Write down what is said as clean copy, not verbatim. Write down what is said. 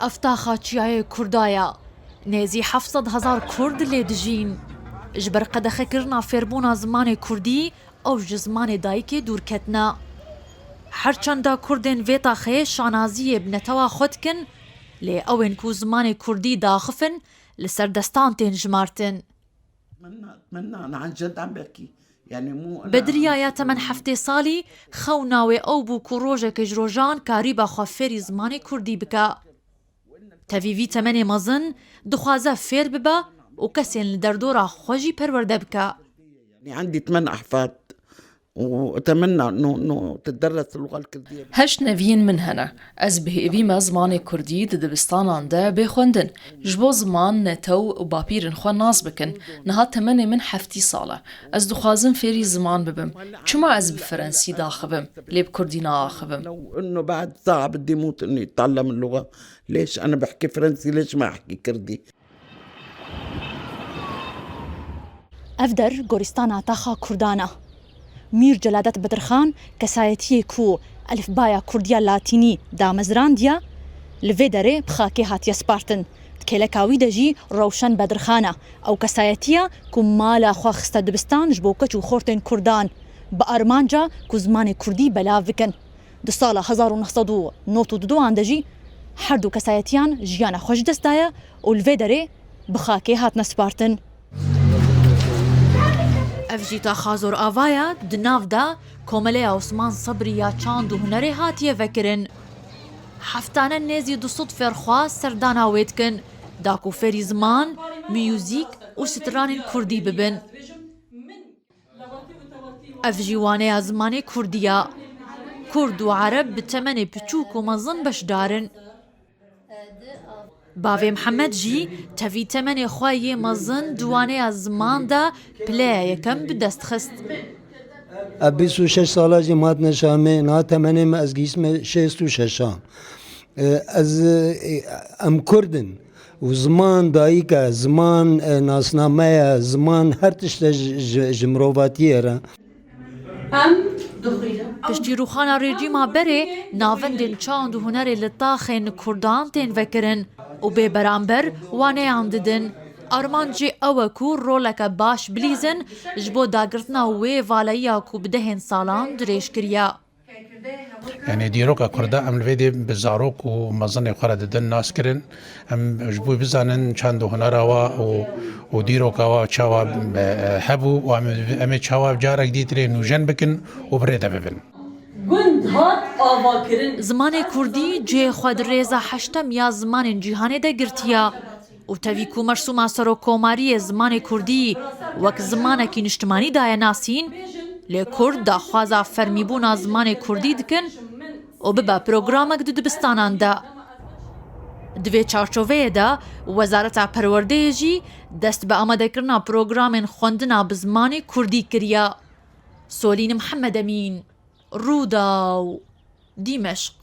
ئەفتا خاچیایە کوردایە نێزی 700,000 کورد لێ دژین ji ber qedexekirina fêrbûna zimanê Kurdî ew ji zimanê dayîkê dûrketine. Herçenda Kurdên vê taxeyê şanaziyê bi netewa xwe dikin, lê ew ên ku zimanê Kurdî daxifin li ser destan tên jimartin. Bedriya ya temen heftê salî xewna wê ew bû ku rojeke ji rojan karîba xwe fêrî zimanê Kurdî bike. Tevî temenê mezin dixwaze fêr bibe û kesên li derdora xwe jî perwerde bike. عندي 8 أحفاد وأتمنى إنه تدرس اللغة الكردية. هشت نوین من هنه از بهیوی ما زمان کردی د دبستانان ده بخوندن جبو زمان نتو و باپیرن خو ناز بکن نها تمنی من 7 ساله از دخوازم فيري زمان ببم چما از بفرنسي داخبم ليب كردينا آخبم لو إنه بعد ساعة بدي موت إني أتعلم اللغة. ليش أنا بحكي فرنسي ليش ما أحكي كردي؟ Evder gorîstana taxa Kurdan e. Mîr Celadet Bedirxan kesayetiyê ku elifbaya Kurdiya Latînî damezrandiye li vê derê bi xakê hatiye spartin. Kêleka wî de jî Rewşen Bedirxan e. Ew kesayetiya ku mala xwe xiste dibistan ji bo keç û xortên Kurdan bi armanca ku zimanê Kurdî belav bikin. Di sala 1992 de jî her du kesayetiyan jiyana xwe ji dest daye û li vê derê bi xakê hatine spartin. Ev jî taxa zor avaya di nav de Komeleya Osman Sebrî ya çand û hunerê hatiye vekirin. Heftane nêzî 200 fêrxwe serdana wê dikin, da ku fêrî ziman, müzik û stranên Kurdî bibin. Ev jî waneya zimanê Kurdî ye. Kurd û Ereb bi temenê piçûk û mezin beşdarin. Bavê Mihemed jî tevî temenê xwe yê mezin di waneya ziman de pileya yekem bi dest xist. 26 ساله جی مات نشامه نه تمنی ما از گیسم 66 از ام کردن و زمان دایکه زمان ناسنامه زمان هر تشت جمرواتیه را Piştî rûxana rejîma berê navendên çand û hunerê li taxên Kurdan tên vekirin û bê beramber waneyan didin. Armancê ew e ku roleke baş bilîzin ji bo dagirtina wê valayiya ku bi dehên salan dirêj kiriye. Yani dîroka Kurda em li vê de bi zarok û mezinê xwe re didin nas kirin. Em ji bo bizanin çand û hunera we û dîroka we çawa hebû û em ê çawa carek dîtirê nûjen bikin û birê de bibin. Zimanê Kurdî cihê xwe di rêza heştem ya zimanên cîhanê de girtiye û tevî ku mersûma serokkomariyê zimanê Kurdî wek zimanekî niştimanî daye nasîn, lê Kurd daxwaza fermîbûna zimanê Kurdî dikin û bibe programek di dibistanan de. Di vê çarçoveyê de Wezareta Perwerdeyê jî dest bi amadekirina programên xwendina bi zimanê Kurdî kiriye. Solîn Mihemed Emîn, Rûdaw, Dîmeşq.